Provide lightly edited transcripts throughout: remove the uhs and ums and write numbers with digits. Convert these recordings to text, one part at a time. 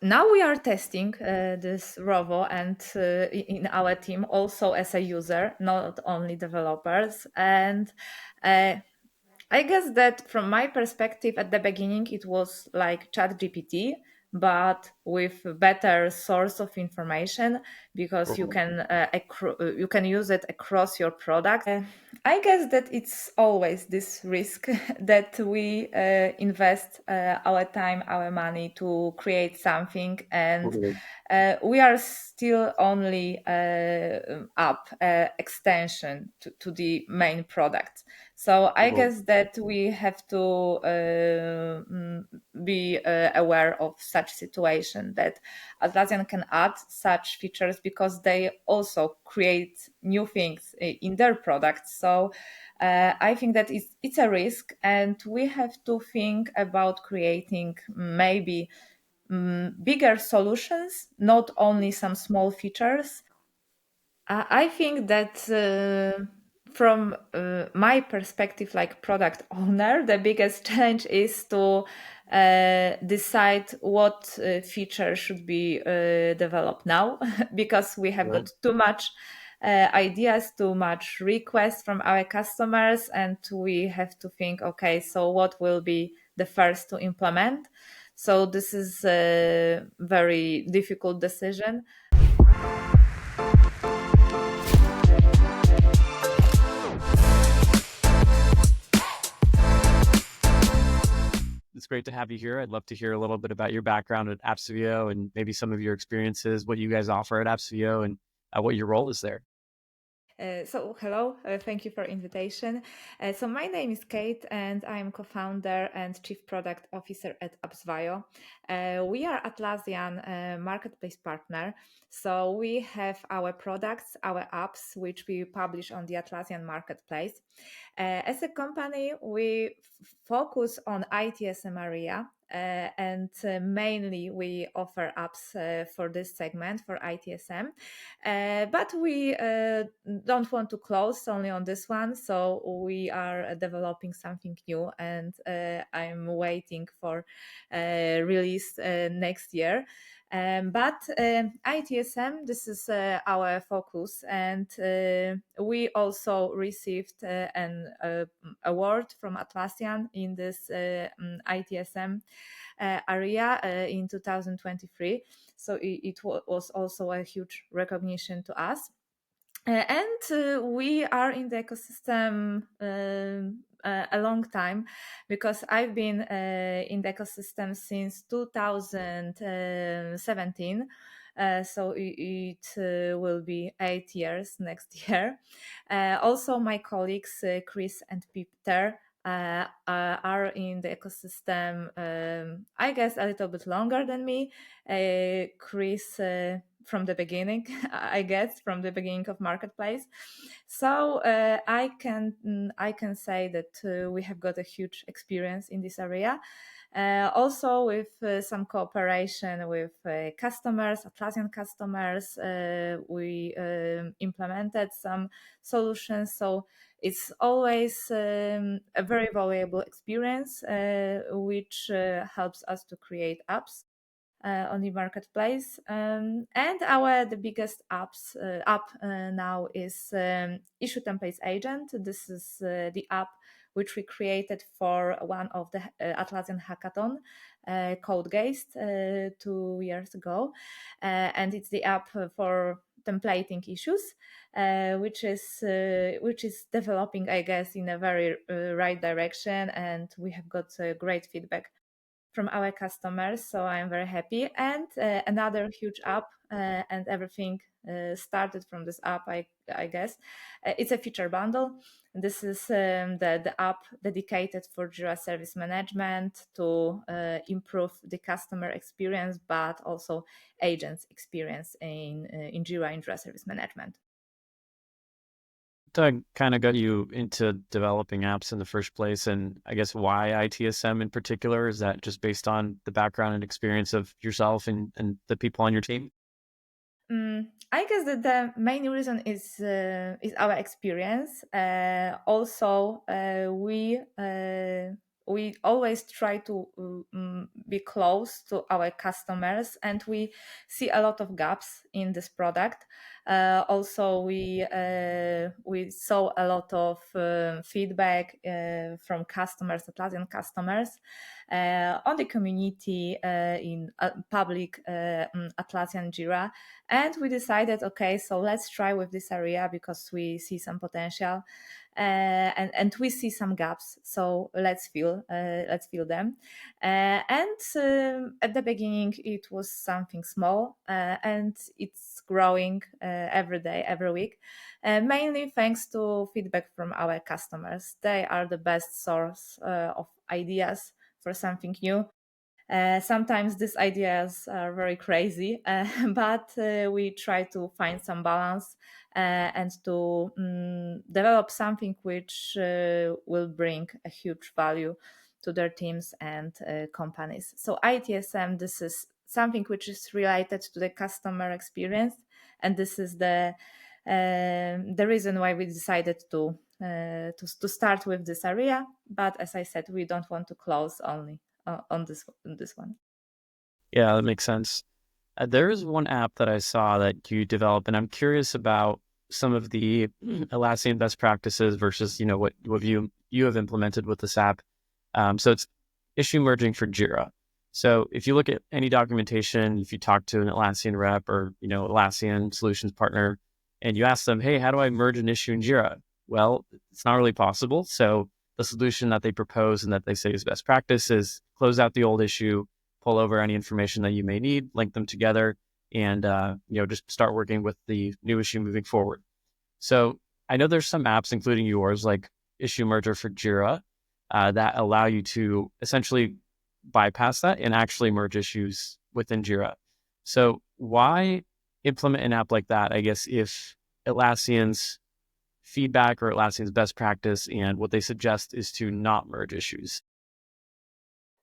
Now we are testing this Rovo and in our team also as a user, not only developers. And uh, I guess that from my perspective at the beginning, it was like ChatGPT, but with better source of information because you can use it across your product. I guess that it's always this risk that we invest our time, our money to create something, and Totally. we are still only app extension to the main product. So I Mhm. guess that we have to be aware of such situation that Atlassian can add such features because they also create new things in their products. So I think that it's a risk, and we have to think about creating maybe bigger solutions, not only some small features. I think that from my perspective, like product owner, the biggest challenge is to decide what feature should be developed now, because we have Right. got too much ideas, too much requests from our customers, and we have to think, okay, so what will be the first to implement? So this is a very difficult decision. It's great to have you here. I'd love to hear a little bit about your background at Appsvio and maybe some of your experiences, what you guys offer at Appsvio, and what your role is there. So hello, thank you for invitation. So my name is Kate, and I'm co-founder and chief product officer at Appsvio. We are Atlassian Marketplace partner. So we have our products, our apps, which we publish on the Atlassian Marketplace. As a company, we focus on ITSM area, and mainly we offer apps for this segment for ITSM. But we don't want to close only on this one, so we are developing something new, and I'm waiting for release next year. But ITSM, this is our focus, and we also received an award from Atlassian in this ITSM area in 2023. So it was also a huge recognition to us. And we are in the ecosystem a long time, because I've been in the ecosystem since 2017. So it will be 8 years next year. Also, my colleagues Chris and Peter are in the ecosystem, I guess, a little bit longer than me. Chris from the beginning, I guess, from the beginning of Marketplace. So I can say that we have got a huge experience in this area. Also, with some cooperation with customers, Atlassian customers, we implemented some solutions. So it's always a very valuable experience, which helps us to create apps on the marketplace. And our the biggest app now is Issue Templates Agent. This is the app which we created for one of the Atlassian hackathon, CodeGeist, 2 years ago, and it's the app for templating issues, which is developing, I guess, in a very right direction, and we have got great feedback from our customers. So I'm very happy. And another huge app, and everything started from this app, I guess. It's a feature bundle. This is the app dedicated for Jira Service Management to improve the customer experience, but also agents' experience in Jira Service Management. Doug kind of got you into developing apps in the first place, and I guess why ITSM in particular? Is that just based on the background and experience of yourself and the people on your team? I guess that the main reason is our experience. Also, we we always try to be close to our customers, and we see a lot of gaps in this product. Also, we saw a lot of feedback from customers, Atlassian customers, on the community in public Atlassian Jira, and we decided, okay, so let's try with this area because we see some potential. And we see some gaps, so let's fill them. And at the beginning, it was something small, and it's growing every day, every week, mainly thanks to feedback from our customers. They are the best source of ideas for something new. Sometimes these ideas are very crazy, but we try to find some balance and to develop something which will bring a huge value to their teams and companies. So ITSM, this is something which is related to the customer experience, and this is the reason why we decided to start with this area. But as I said, we don't want to close only on this one. Yeah, that makes sense. There is one app that I saw that you developed, and I'm curious about some of the Atlassian best practices versus, what you have implemented with this app. So it's issue merging for Jira. So if you look at any documentation, if you talk to an Atlassian rep or, Atlassian solutions partner, and you ask them, hey, how do I merge an issue in Jira? Well, it's not really possible. So the solution that they propose and that they say is best practice is close out the old issue, pull over any information that you may need, link them together, and just start working with the new issue moving forward. So I know there's some apps, including yours, like Issue Merger for Jira, that allow you to essentially bypass that and actually merge issues within Jira. So why implement an app like that, I guess, if Atlassian's feedback or Atlassian's best practice and what they suggest is to not merge issues?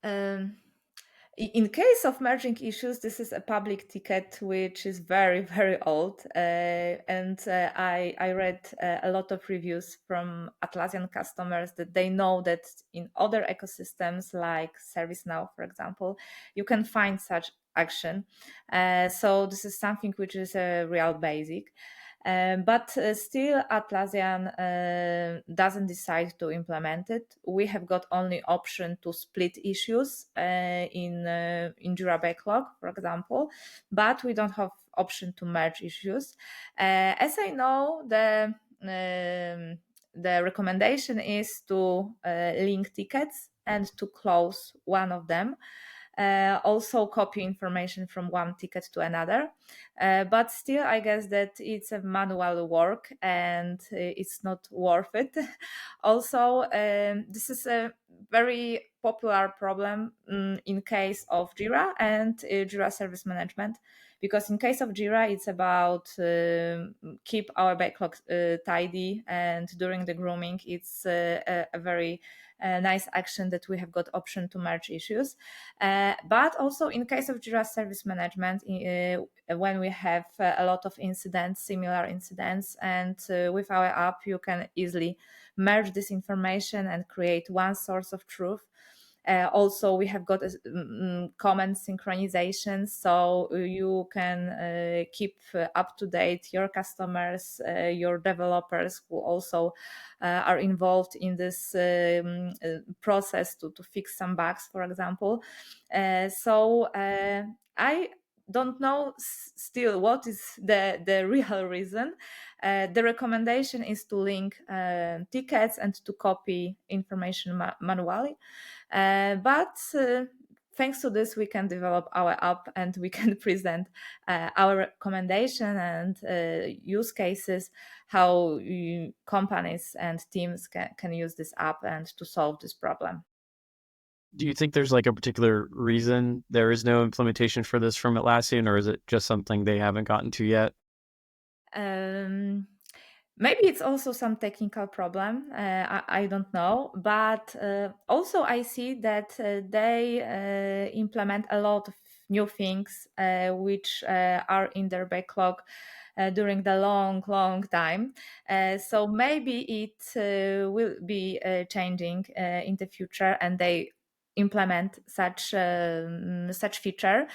Um, in case of merging issues, this is a public ticket which is very, very old. And I read a lot of reviews from Atlassian customers that they know that in other ecosystems like ServiceNow, for example, you can find such action. So this is something which is a real basic. But still, Atlassian doesn't decide to implement it. We have got only option to split issues in Jira Backlog, for example, but we don't have option to merge issues. As I know, the recommendation is to link tickets and to close one of them. Also copy information from one ticket to another. But still, I guess that it's a manual work and it's not worth it. Also, this is a very popular problem in case of Jira and Jira Service Management. Because in case of Jira, it's about keep our backlog tidy, and during the grooming, it's a very nice action that we have got option to merge issues. But also in case of Jira Service Management, when we have a lot of incidents, similar incidents, and with our app, you can easily merge this information and create one source of truth. Also, we have got comment synchronization, so you can keep up to date your customers, your developers who also are involved in this process to fix some bugs, for example. So I don't know still what is the real reason. The recommendation is to link tickets and to copy information manually. But thanks to this, we can develop our app and we can present our recommendation and use cases how companies and teams can use this app and to solve this problem. Do you think there's like a particular reason there is no implementation for this from Atlassian, or is it just something they haven't gotten to yet? Um, Maybe it's also some technical problem. I don't know. But also, I see that they implement a lot of new things which are in their backlog during the long time. So maybe it will be changing in the future, and they implement such feature.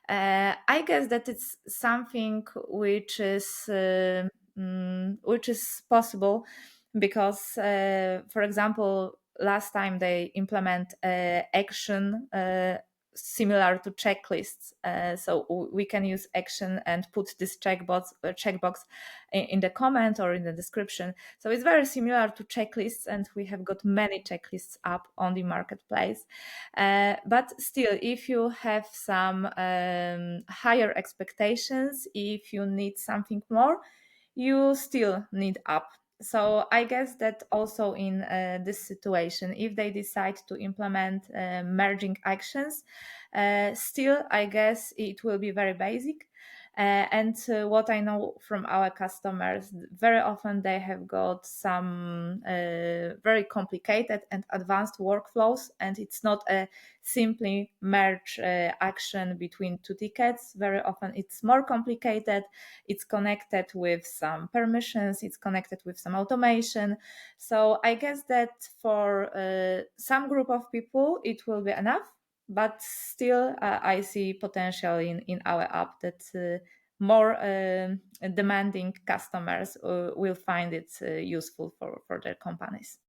I guess that it's something which is possible because, for example, last time they implement action similar to checklists. So we can use action and put this checkbox in the comment or in the description. So it's very similar to checklists, and we have got many checklists up on the marketplace. But still, if you have some higher expectations, if you need something more, you still need app. So I guess that also in this situation, if they decide to implement merging actions, still I guess it will be very basic. And what I know from our customers, very often they have got some very complicated and advanced workflows, and it's not a simply merge action between two tickets. Very often it's more complicated. It's connected with some permissions, it's connected with some automation. So I guess that for some group of people it will be enough, but still I see potential in our app that more demanding customers will find it useful for their companies.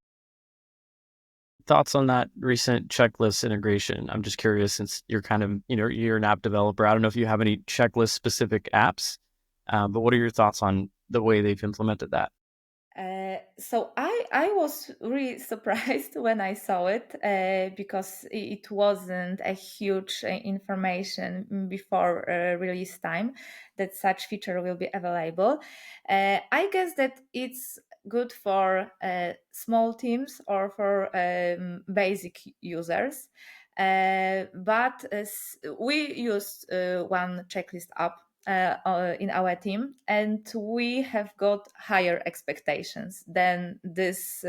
Thoughts on that recent checklist integration? I'm just curious, since you're kind of, you're an app developer. I don't know if you have any checklist specific apps, but what are your thoughts on the way they've implemented that? So I was really surprised when I saw it because it wasn't a huge information before release time that such feature will be available. I guess that it's good for small teams or for basic users. But we used one checklist app in our team, and we have got higher expectations than this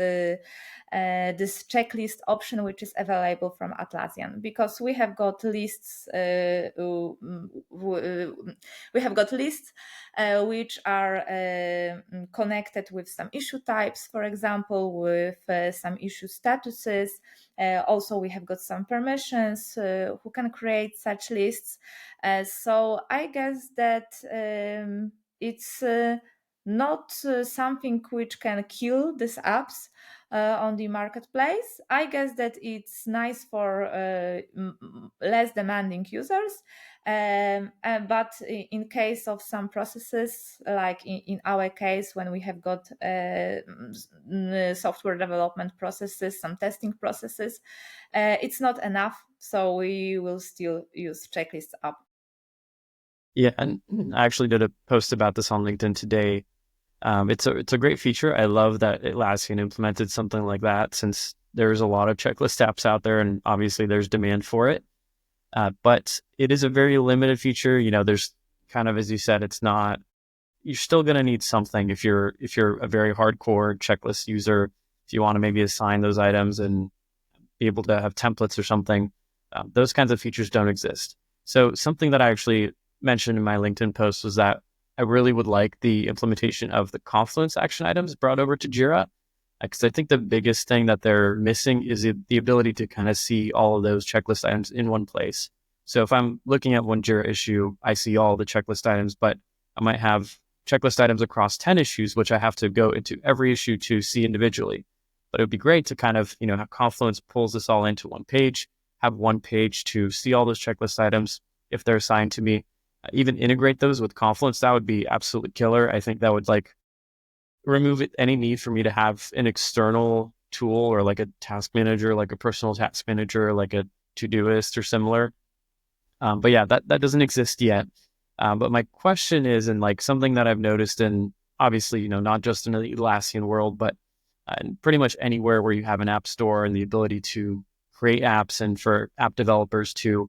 checklist option which is available from Atlassian, because we have got lists which are connected with some issue types, for example, with some issue statuses. Also, we have got some permissions who can create such lists. So I guess that it's not something which can kill these apps on the marketplace. I guess that it's nice for less demanding users. But in case of some processes, like in our case, when we have got software development processes, some testing processes, it's not enough. So we will still use checklist app. Yeah, and I actually did a post about this on LinkedIn today. It's a great feature. I love that Atlassian implemented something like that, since there's a lot of checklist apps out there, and obviously there's demand for it. But it is a very limited feature. There's kind of, as you said, it's not. You're still going to need something if you're a very hardcore checklist user. If you want to maybe assign those items and be able to have templates or something, those kinds of features don't exist. So something that I actually mentioned in my LinkedIn post was that I really would like the implementation of the Confluence action items brought over to Jira, because I think the biggest thing that they're missing is the ability to kind of see all of those checklist items in one place. So if I'm looking at one Jira issue, I see all the checklist items, but I might have checklist items across 10 issues, which I have to go into every issue to see individually. But it would be great to kind of, have Confluence pulls this all into one page, have one page to see all those checklist items if they're assigned to me. Even integrate those with Confluence. That would be absolutely killer. I think that would remove any need for me to have an external tool or like a task manager, like a personal task manager, like a Todoist or similar. But yeah, that doesn't exist yet. But my question is, and something that I've noticed in, obviously, not just in the Atlassian world, but in pretty much anywhere where you have an app store and the ability to create apps, and for app developers to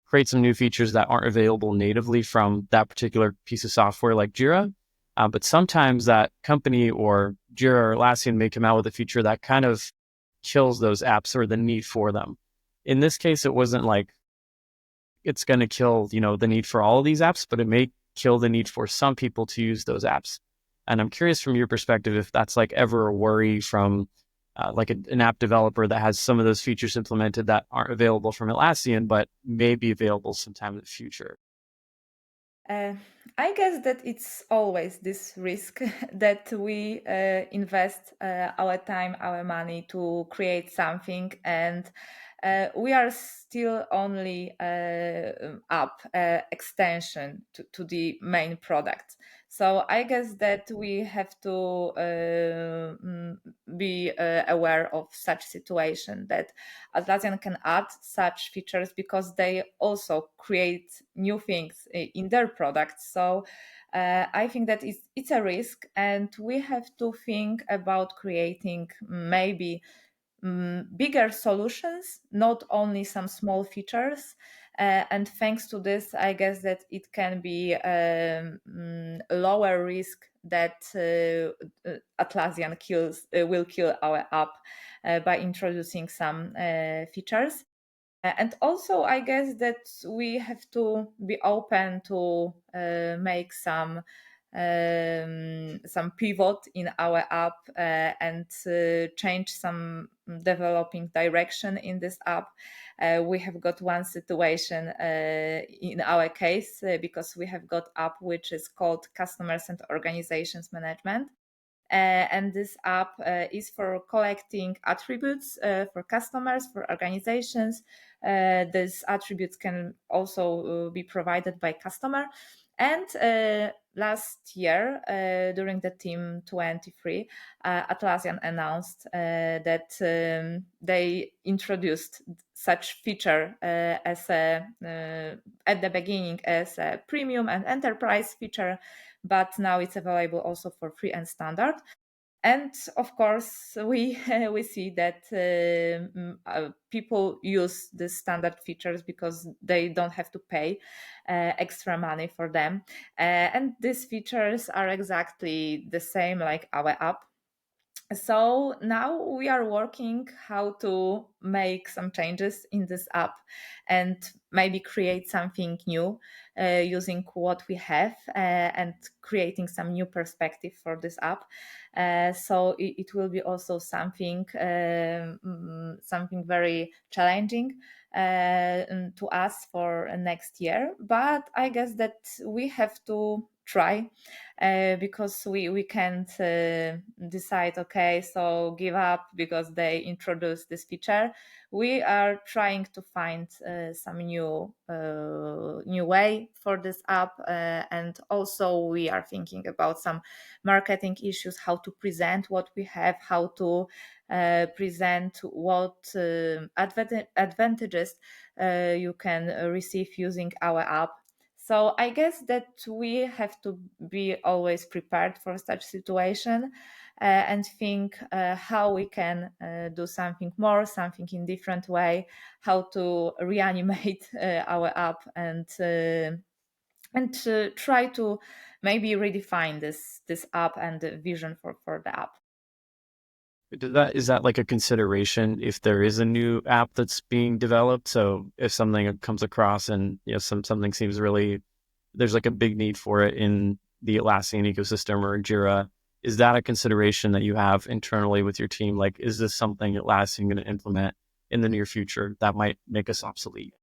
create some new features that aren't available natively from that particular piece of software like Jira. But sometimes that company or Jira or Atlassian may come out with a feature that kind of kills those apps or the need for them. In this case, it wasn't it's going to kill, the need for all of these apps, but it may kill the need for some people to use those apps. And I'm curious from your perspective if that's like ever a worry from like an app developer that has some of those features implemented that aren't available from Atlassian, but may be available sometime in the future. Uh, I guess that it's always this risk that we invest our time, our money to create something, and we are still only app extension to the main product. So I guess that we have to be aware of such situation that Atlassian can add such features because they also create new things in their products. So I think that it's a risk, and we have to think about creating maybe bigger solutions, not only some small features. And thanks to this, I guess that it can be lower risk that Atlassian will kill our app by introducing some features. And also, I guess that we have to be open to make some pivot in our app and change some developing direction in this app. We have got one situation in our case because we have got app which is called Customers and Organizations Management. And this app is for collecting attributes for customers, for organizations. These attributes can also be provided by customer. And last year, during the Team 23, Atlassian announced that they introduced such feature as at the beginning as a premium and enterprise feature, but now it's available also for free and standard. And of course, we we see that people use the standard features because they don't have to pay extra money for them. And these features are exactly the same like our app. So now we are working how to make some changes in this app and maybe create something new using what we have and creating some new perspective for this app. So it will be also something very challenging to us for next year. But I guess that we have to try because we can't decide, okay, so give up because they introduced this feature. We are trying to find some new way for this app, and also we are thinking about some marketing issues, how to present what we have, how to present what advantages you can receive using our app. So I guess that we have to be always prepared for such situation and think how we can do something more, something in different way, how to reanimate our app and try to maybe redefine this app and the vision for the app. Is that like a consideration if there is a new app that's being developed? So if something comes across and something seems really, there's like a big need for it in the Atlassian ecosystem or Jira, is that a consideration that you have internally with your team? Like, is this something Atlassian going to implement in the near future that might make us obsolete?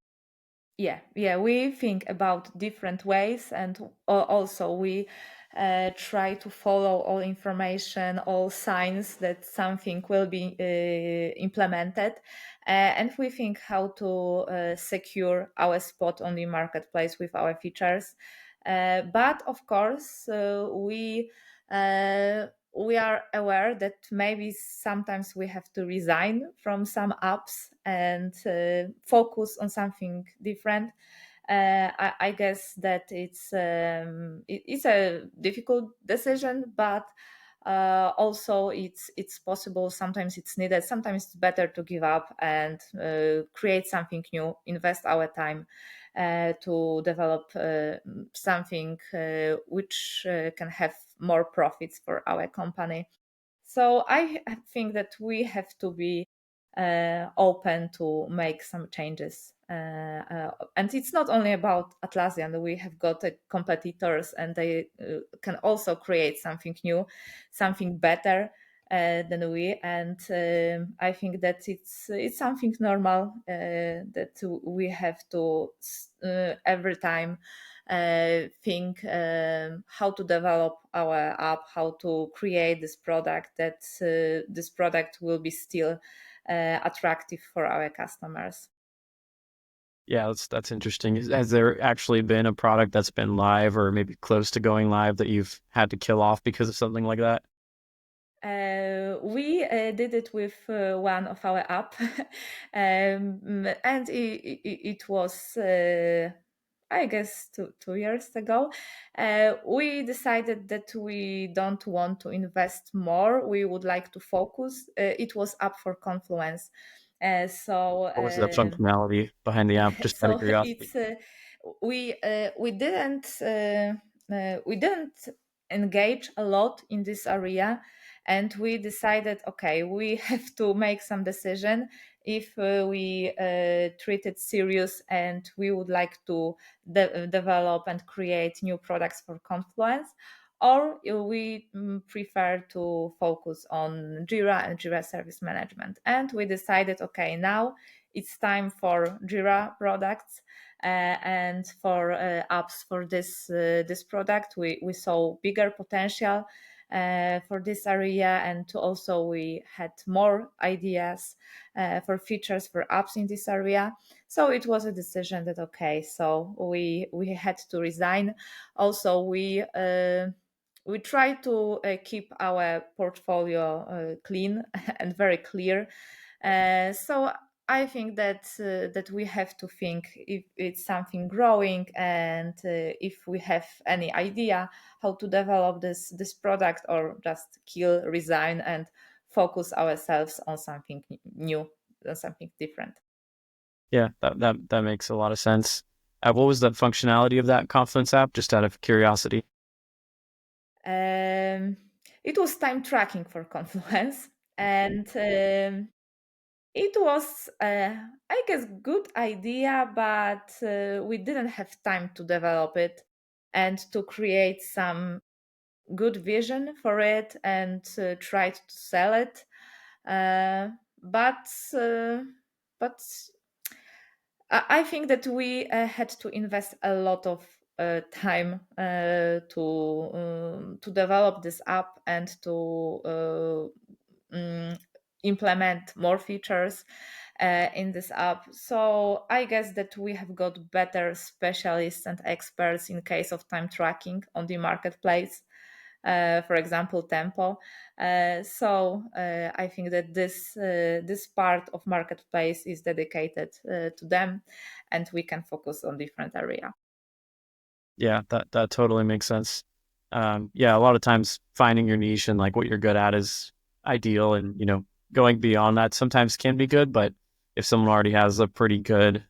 Yeah, we think about different ways, and also we try to follow all information, all signs that something will be implemented, and we think how to secure our spot on the marketplace with our features. But of course, we are aware that maybe sometimes we have to resign from some apps and focus on something different. I guess that it's a difficult decision, but also it's possible. Sometimes it's needed. Sometimes it's better to give up and create something new, invest our time to develop something which can have more profits for our company. So I think that we have to be open to make some changes. And it's not only about Atlassian. We have got competitors, and they can also create something new, something better than we. And I think that it's something normal that we have to every time think how to develop our app, how to create this product, that this product will be still attractive for our customers. Yeah, that's interesting. Has there actually been a product that's been live or maybe close to going live that you've had to kill off because of something like that? We did it with one of our app, and it was, I guess, 2 years ago. We decided that we don't want to invest more. We would like to focus. It was up for Confluence. Uh, so What was the um, functionality behind the app? Just out of so curiosity. it's we didn't engage a lot in this area, and we decided, okay, we have to make some decision if we treat it serious and we would like to develop and create new products for Confluence, or we prefer to focus on Jira and Jira Service Management. And we decided, okay, now it's time for Jira products and for apps for this product. We saw bigger potential for this area, and also we had more ideas for features for apps in this area. So it was a decision that, okay, so we had to resign. Also, we try to keep our portfolio clean and very clear. So I think that we have to think if it's something growing, and if we have any idea how to develop this product, or just kill, resign, and focus ourselves on something new, on something different. Yeah, that makes a lot of sense. What was the functionality of that Confluence app? Just out of curiosity. Um, it was time tracking for Confluence, and it was, I guess, good idea, but we didn't have time to develop it and to create some good vision for it and tried to sell it. Uh, but uh, but I think that we had to invest a lot of time to develop this app and to implement more features in this app. So I guess that we have got better specialists and experts in case of time tracking on the marketplace. For example, Tempo. I think that this part of marketplace is dedicated to them, and we can focus on different area. Yeah, that totally makes sense. Yeah, a lot of times finding your niche and like what you're good at is ideal, and going beyond that sometimes can be good. But if someone already has a pretty good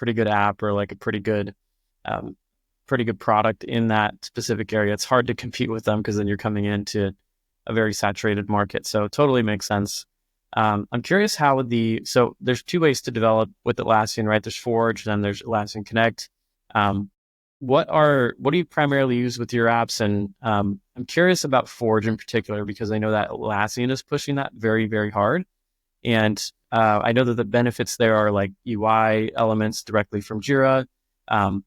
app or like a um, pretty good product in that specific area, it's hard to compete with them because then you're coming into a very saturated market. So totally makes sense. I'm curious so there's two ways to develop with Atlassian, right? There's Forge, and then there's Atlassian Connect. Um, what do you primarily use with your apps? And I'm curious about Forge in particular because I know that Atlassian is pushing that very, very hard. And I know that the benefits there are like UI elements directly from Jira,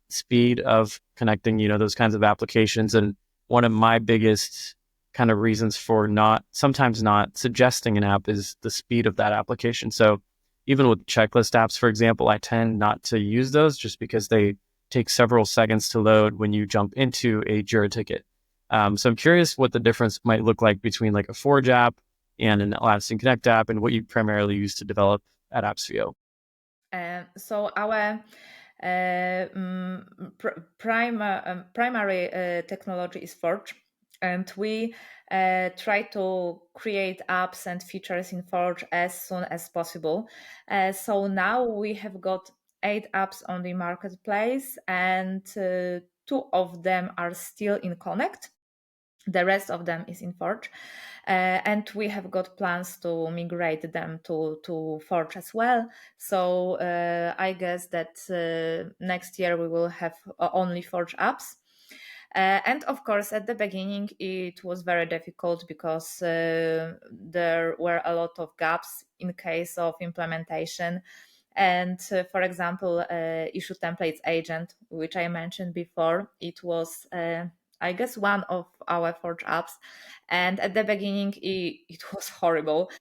speed of connecting, those kinds of applications. And one of my biggest kind of reasons for sometimes not suggesting an app is the speed of that application. So even with checklist apps, for example, I tend not to use those just because they take several seconds to load when you jump into a Jira ticket. So I'm curious what the difference might look like between like a Forge app and an Atlassian Connect app, and what you primarily use to develop at Appsvio. So our primary technology is Forge, and we try to create apps and features in Forge as soon as possible. So now we have got 8 apps on the marketplace, and 2 of them are still in Connect. The rest of them is in Forge. And we have got plans to migrate them to Forge as well. So I guess that next year we will have only Forge apps. And of course, at the beginning, it was very difficult because there were a lot of gaps in case of implementation. And for example, issue templates agent, which I mentioned before, it was, I guess, one of our Forge apps. And at the beginning, it was horrible.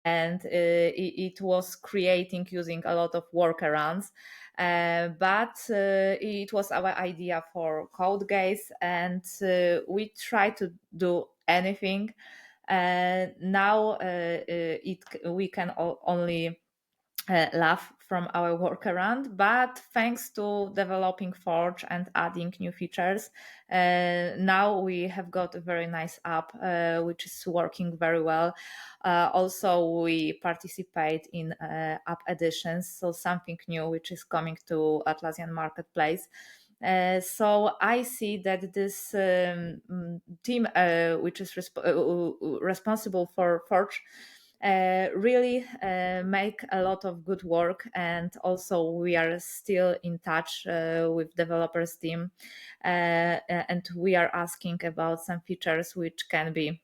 And it was creating using a lot of workarounds. But it was our idea for code guys, and we try to do anything. Now we can only laugh from our workaround, but thanks to developing Forge and adding new features, now we have got a very nice app which is working very well. Also, we participate in app editions, so something new which is coming to Atlassian Marketplace. So I see that this team, which is responsible for Forge, really make a lot of good work. And also we are still in touch with developers team, and we are asking about some features which can be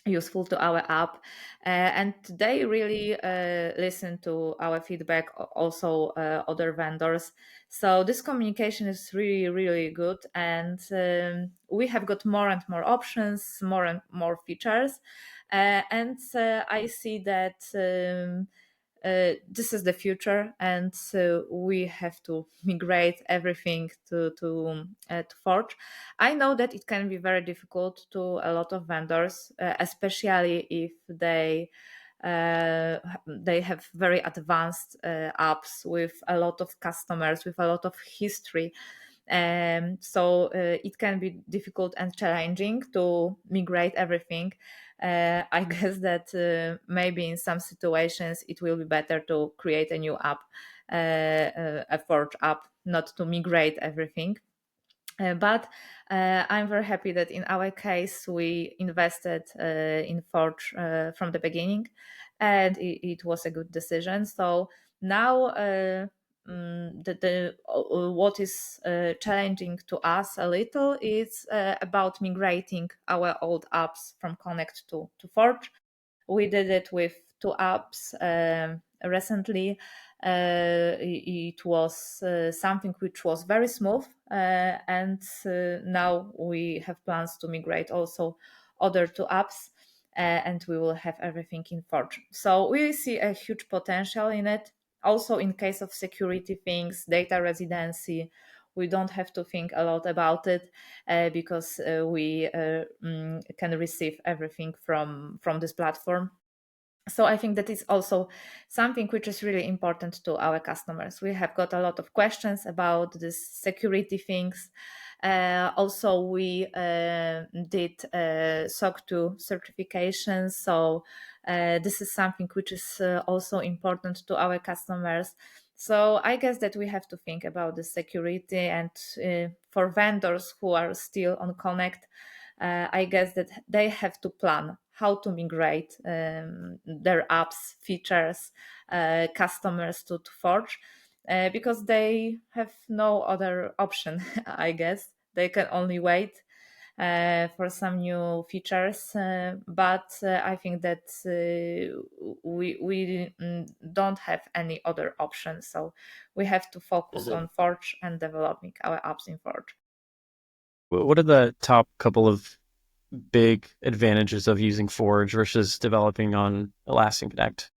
useful to our app, and they really listen to our feedback, also other vendors. So this communication is really really good, and we have got more and more options, more and more features, and I see that this is the future, and we have to migrate everything to Forge. I know that it can be very difficult to a lot of vendors, especially if they have very advanced apps with a lot of customers, with a lot of history. So it can be difficult and challenging to migrate everything. I guess that maybe in some situations it will be better to create a new app, a Forge app, not to migrate everything. But I'm very happy that in our case we invested in Forge from the beginning, and it was a good decision. So now what is challenging to us a little is about migrating our old apps from Connect to Forge. We did it with two apps recently. It was something which was very smooth, and now we have plans to migrate also other two apps, and we will have everything in Forge. So we see a huge potential in it. Also, in case of security things, data residency, we don't have to think a lot about it because we can receive everything from this platform. So I think that is also something which is really important to our customers. We have got a lot of questions about this security things. Also, we did SOC 2 certifications. So this is something which is also important to our customers. So I guess that we have to think about the security, and for vendors who are still on Connect, I guess that they have to plan how to migrate their apps, features, customers to Forge, because they have no other option. I guess they can only wait for some new features, but I think that we don't have any other option. So we have to focus on Forge and developing our apps in Forge. What are the top couple of big advantages of using Forge versus developing on Atlassian Connect?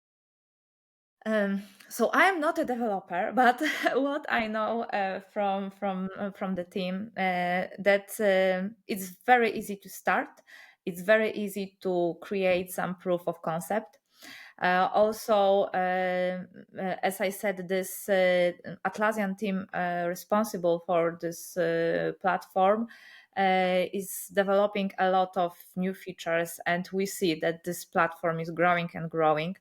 So I am not a developer, but what I know from the team, that it's very easy to start. It's very easy to create some proof of concept. Also, as I said, this Atlassian team responsible for this platform is developing a lot of new features, and we see that this platform is growing and growing.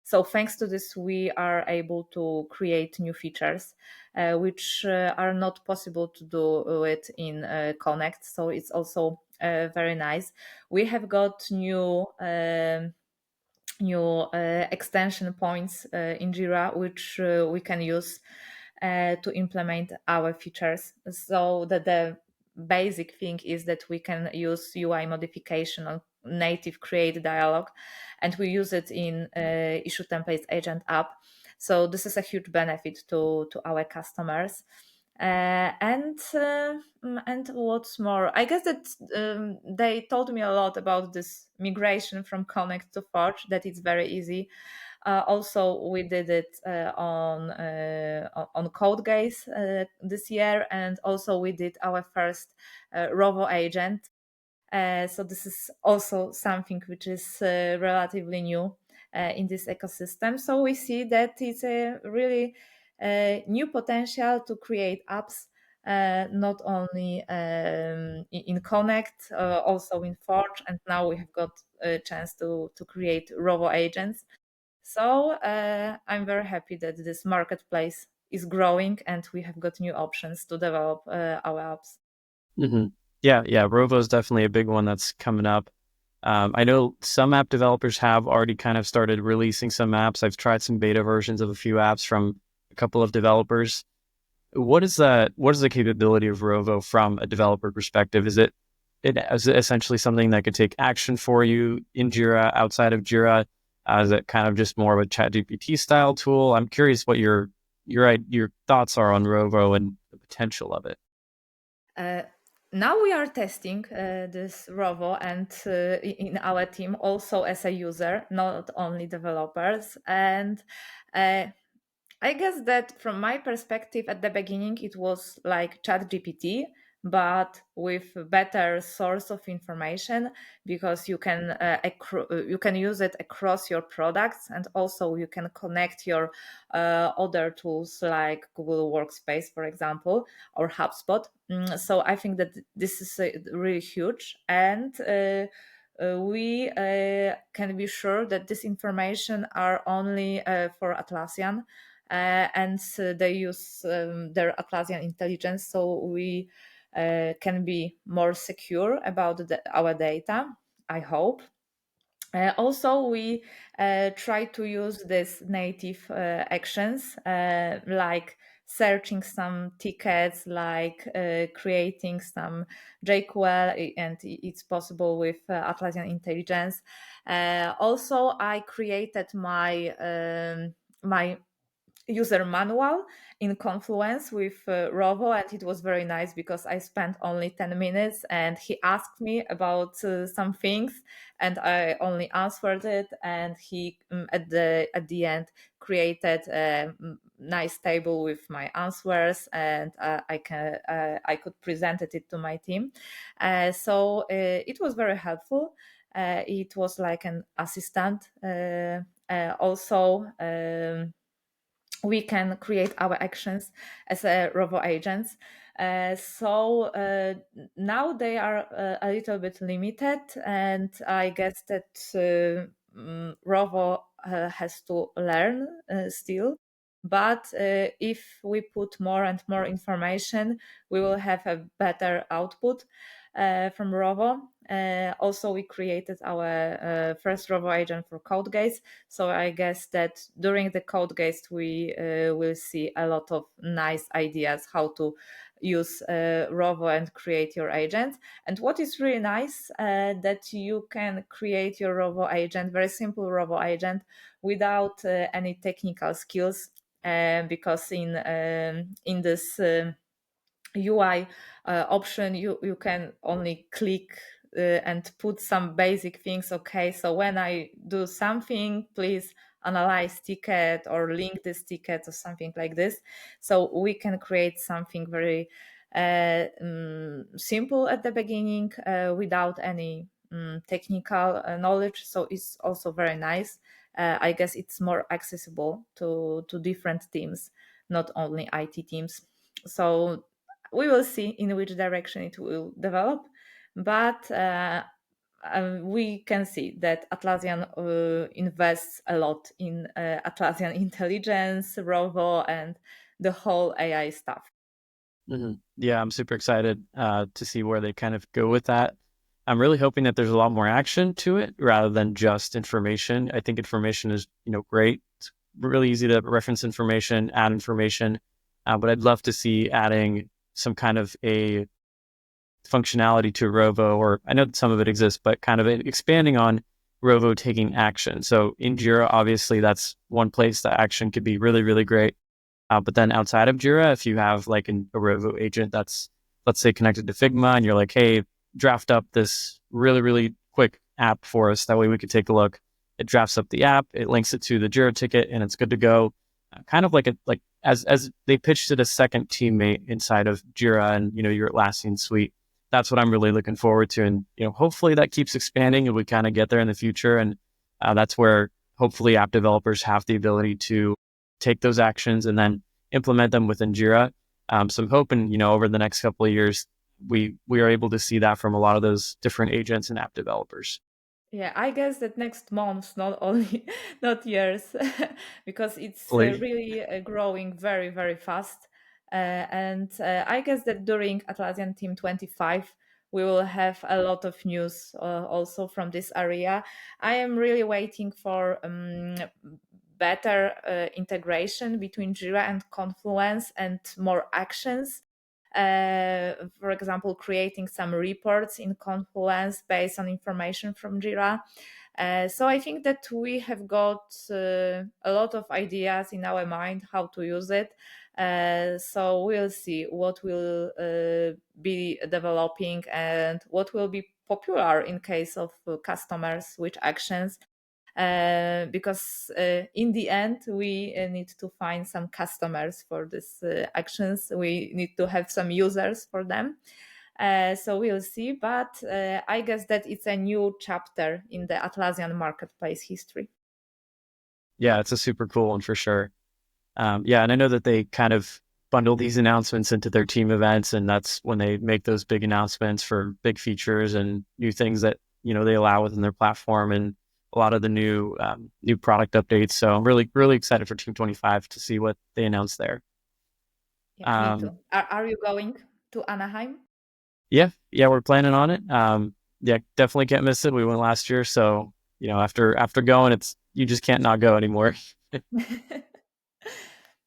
So thanks to this, we are able to create new features, which are not possible to do it in Connect. So it's also very nice. We have got new extension points in Jira, which we can use to implement our features. So that the basic thing is that we can use UI modification on native create dialog, and we use it in issue templates agent app. So this is a huge benefit to our customers. And what's more, I guess that they told me a lot about this migration from Connect to Forge, that it's very easy. Also, we did it on CodeGaze this year, and also we did our first Rovo agent. So this is also something which is relatively new in this ecosystem. So we see that it's a really new potential to create apps, not only in Connect, also in Forge, and now we have got a chance to create Rovo agents. So I'm very happy that this marketplace is growing and we have got new options to develop our apps. Hmm. Yeah, yeah. Rovo is definitely a big one that's coming up. I know some app developers have already kind of started releasing some apps. I've tried some beta versions of a few apps from a couple of developers. What is the capability of Rovo from a developer perspective? Is it essentially something that could take action for you in Jira, outside of Jira? Is it kind of just more of a ChatGPT style tool? I'm curious what your thoughts are on Rovo and the potential of it. Uh, Now we are testing this Rovo and in our team also as a user, not only developers. And uh, I guess that from my perspective at the beginning, it was like ChatGPT, but with better source of information, because you can use it across your products, and also you can connect your other tools like Google Workspace, for example, or HubSpot. So I think that this is really huge, and we can be sure that this information are only for Atlassian, and they use their Atlassian intelligence, so we can be more secure about our data, I hope. Also, we try to use these native actions, like searching some tickets, like creating some JQL, and it's possible with Atlassian Intelligence. Also, I created my user manual in Confluence with Rovo, and it was very nice because I spent only 10 minutes and he asked me about some things and I only answered it, and he at the end created a nice table with my answers, and I could present it to my team. So it was very helpful. It was like an assistant. Also, we can create our actions as a Rovo agents. So now they are a little bit limited, and I guess that Rovo has to learn still. But if we put more and more information, we will have a better output from Rovo. Also, we created our first Rovo agent for CodeGaze. So I guess that during the CodeGaze, we will see a lot of nice ideas how to use Rovo and create your agent. And what is really nice, that you can create your Rovo agent, very simple Rovo agent, without any technical skills, because in this UI option, you can only click and put some basic things. Okay, so when I do something, please analyze ticket or link this ticket or something like this. So we can create something very simple at the beginning without any technical knowledge. So it's also very nice. I guess it's more accessible to different teams, not only IT teams. So we will see in which direction it will develop, but we can see that Atlassian invests a lot in Atlassian intelligence, Rovo, and the whole AI stuff. Hmm. Yeah, I'm super excited to see where they kind of go with that. I'm really hoping that there's a lot more action to it rather than just information. I think information is, great. It's really easy to reference information, add information, but I'd love to see adding some kind of a functionality to Rovo, or I know that some of it exists, but kind of expanding on Rovo taking action. So in Jira, obviously, that's one place that action could be really, really great. But then outside of Jira, if you have like a Rovo agent that's, let's say, connected to Figma, and you're like, hey, draft up this really, really quick app for us. That way we could take a look. It drafts up the app, it links it to the Jira ticket, and it's good to go. Kind of like as they pitched it a second teammate inside of Jira and your Atlassian suite. That's what I'm really looking forward to, and hopefully that keeps expanding and we kind of get there in the future. And that's where hopefully app developers have the ability to take those actions and then implement them within Jira. So I'm hoping, over the next couple of years, we are able to see that from a lot of those different agents and app developers. Yeah, I guess that next month, not only not years, because it's Hopefully. really growing very, very fast. And I guess that during Atlassian Team 25, we will have a lot of news also from this area. I am really waiting for better integration between Jira and Confluence and more actions. For example, creating some reports in Confluence based on information from Jira. So I think that we have got a lot of ideas in our mind how to use it. So we'll see what will be developing and what will be popular in case of customers, which actions. Because in the end we need to find some customers for these actions. We need to have some users for them. So we'll see, but I guess that it's a new chapter in the Atlassian Marketplace history. Yeah, it's a super cool one for sure. Yeah, and I know that they kind of bundle these announcements into their team events, and that's when they make those big announcements for big features and new things that they allow within their platform, and a lot of the new product updates. So I'm really, really excited for Team 25 to see what they announce there. Yeah, me Um, too. Are you going to Anaheim? yeah, we're planning on it. Yeah, definitely can't miss it. We went last year, so after going, it's you just can't not go anymore.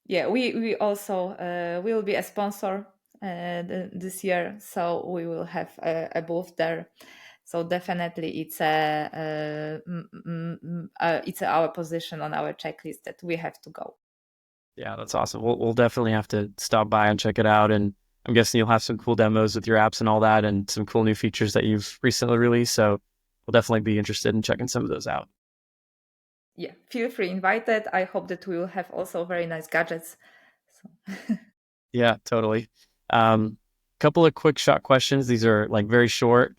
Yeah, we also will be a sponsor this year, so we will have a booth there. So definitely, it's our position on our checklist that we have to go. Yeah, that's awesome. We'll definitely have to stop by and check it out. And I'm guessing you'll have some cool demos with your apps and all that, and some cool new features that you've recently released. So we'll definitely be interested in checking some of those out. Yeah, feel free invited. I hope that we will have also very nice gadgets. So. Yeah, totally. Couple of quick shot questions. These are like very short,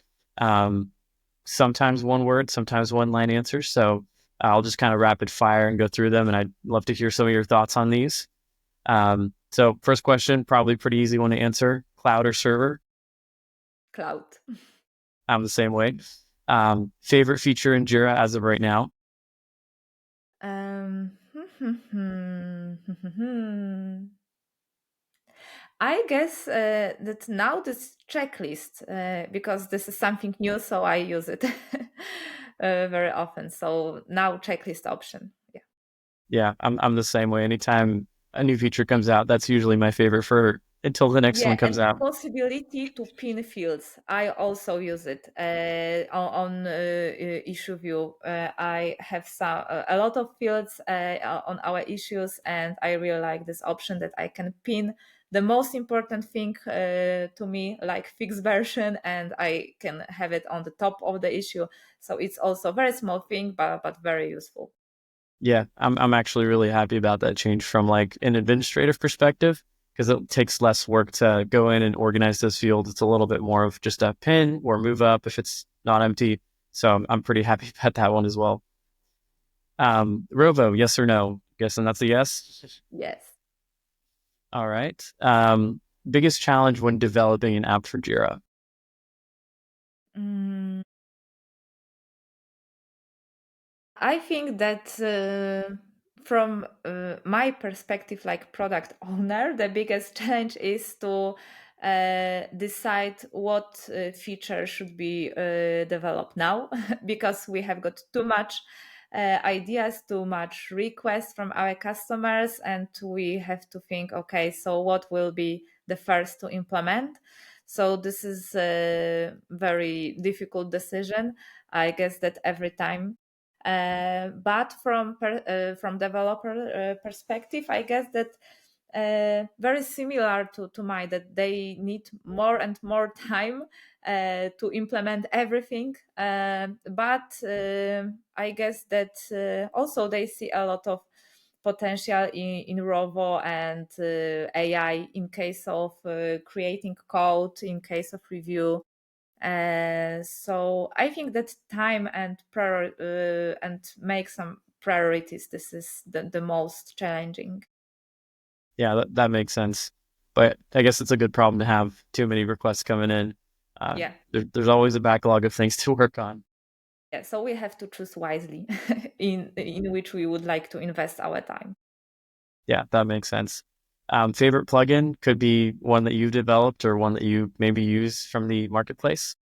sometimes one word, sometimes one line answers. So I'll just kind of rapid fire and go through them. And I'd love to hear some of your thoughts on these. So first question, probably pretty easy one to answer: cloud or server? Cloud. I'm the same way. Favorite feature in Jira as of right now? Um, I guess that now this checklist, because this is something new, so I use it very often. So now checklist option. Yeah. Yeah, I'm the same way. Anytime a new feature comes out, that's usually my favorite for until the next Yeah, one comes and out. possibility to pin fields. I also use it on issue view. I have a lot of fields on our issues, and I really like this option that I can pin the most important thing to me, like fixed version, and I can have it on the top of the issue. So it's also a very small thing, but very useful. Yeah, I'm actually really happy about that change from like an administrative perspective, because it takes less work to go in and organize those fields. It's a little bit more of just a pin or move up if it's not empty. So I'm pretty happy about that one as well. Rovo, yes or no? Guessing that's a yes. Yes. All right. Biggest challenge when developing an app for Jira? Mm, I think that from my perspective, like product owner, the biggest challenge is to decide what feature should be developed now because we have got too much ideas, too much requests from our customers, and we have to think, okay, so what will be the first to implement? So this is a very difficult decision, I guess, that every time. But from developer perspective, I guess that very similar to mine, that they need more and more time to implement everything. But I guess that also they see a lot of potential in Rovo and AI in case of creating code, in case of review. So I think that time and and make some priorities. This is the most challenging. Yeah, that makes sense. But I guess it's a good problem to have too many requests coming in. Yeah. There's always a backlog of things to work on. Yeah, so we have to choose wisely in which we would like to invest our time. Yeah, that makes sense. Favorite plugin could be one that you've developed or one that you maybe use from the marketplace.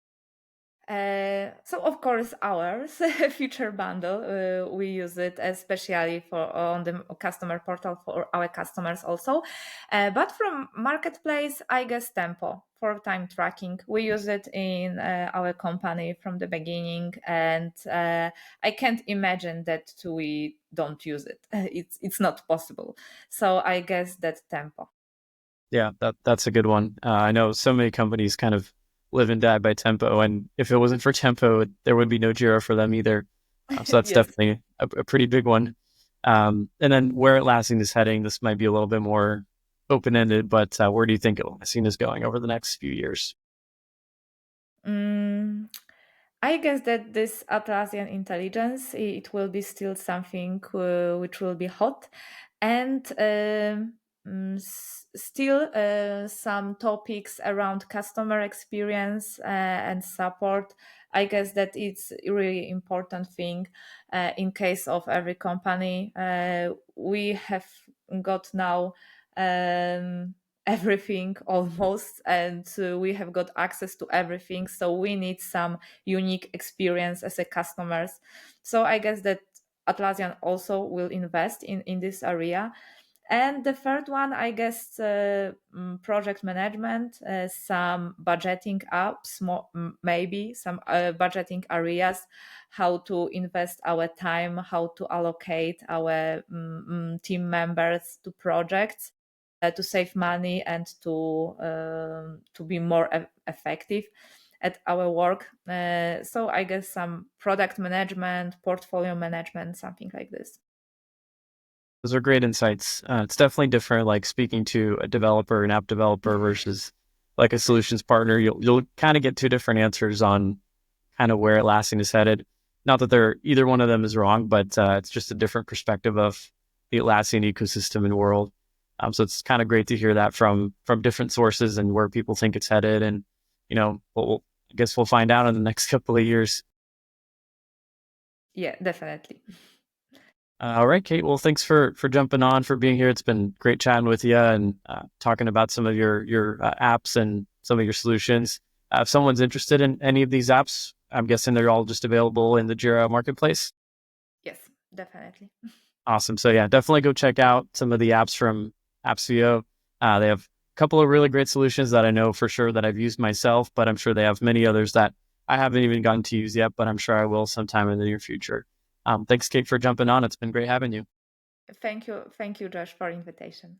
So of course ours feature bundle, we use it especially for on the customer portal for our customers also. But from marketplace, I guess Tempo for time tracking. We use it in our company from the beginning, and I can't imagine that we don't use it. It's not possible. So I guess that Tempo. Yeah, that's a good one. I know so many companies kind of live and die by Tempo, and if it wasn't for Tempo, there would be no Jira for them either. So that's Yes. definitely a pretty big one. And then where Atlassian is heading, this might be a little bit more open-ended, but where do you think Atlassian is going over the next few years? Mm, I guess that this Atlassian intelligence, it will be still something which will be hot, and still some topics around customer experience and support. I guess that it's a really important thing in case of every company. We have got now. Everything almost, and we have got access to everything, so we need some unique experience as a customers. So I guess that Atlassian also will invest in this area. And the third one, I guess, project management, some budgeting apps, maybe some budgeting areas, how to invest our time, how to allocate our team members to projects to save money and to be more effective at our work. So I guess some product management, portfolio management, something like this. Those are great insights. It's definitely different, like speaking to a developer, an app developer versus like a solutions partner. You'll kind of get two different answers on kind of where Atlassian is headed. Not that they're either one of them is wrong, but it's just a different perspective of the Atlassian ecosystem and world. So it's kind of great to hear that from different sources and where people think it's headed. And I guess we'll find out in the next couple of years. Yeah, definitely. All right, Kate. Well, thanks for jumping on, for being here. It's been great chatting with you and talking about some of your apps and some of your solutions. If someone's interested in any of these apps, I'm guessing they're all just available in the Jira Marketplace. Yes, definitely. Awesome. So yeah, definitely go check out some of the apps from Appsvio. They have a couple of really great solutions that I know for sure that I've used myself, but I'm sure they have many others that I haven't even gotten to use yet, but I'm sure I will sometime in the near future. Thanks, Kate, for jumping on. It's been great having you. Thank you, Josh, for invitation.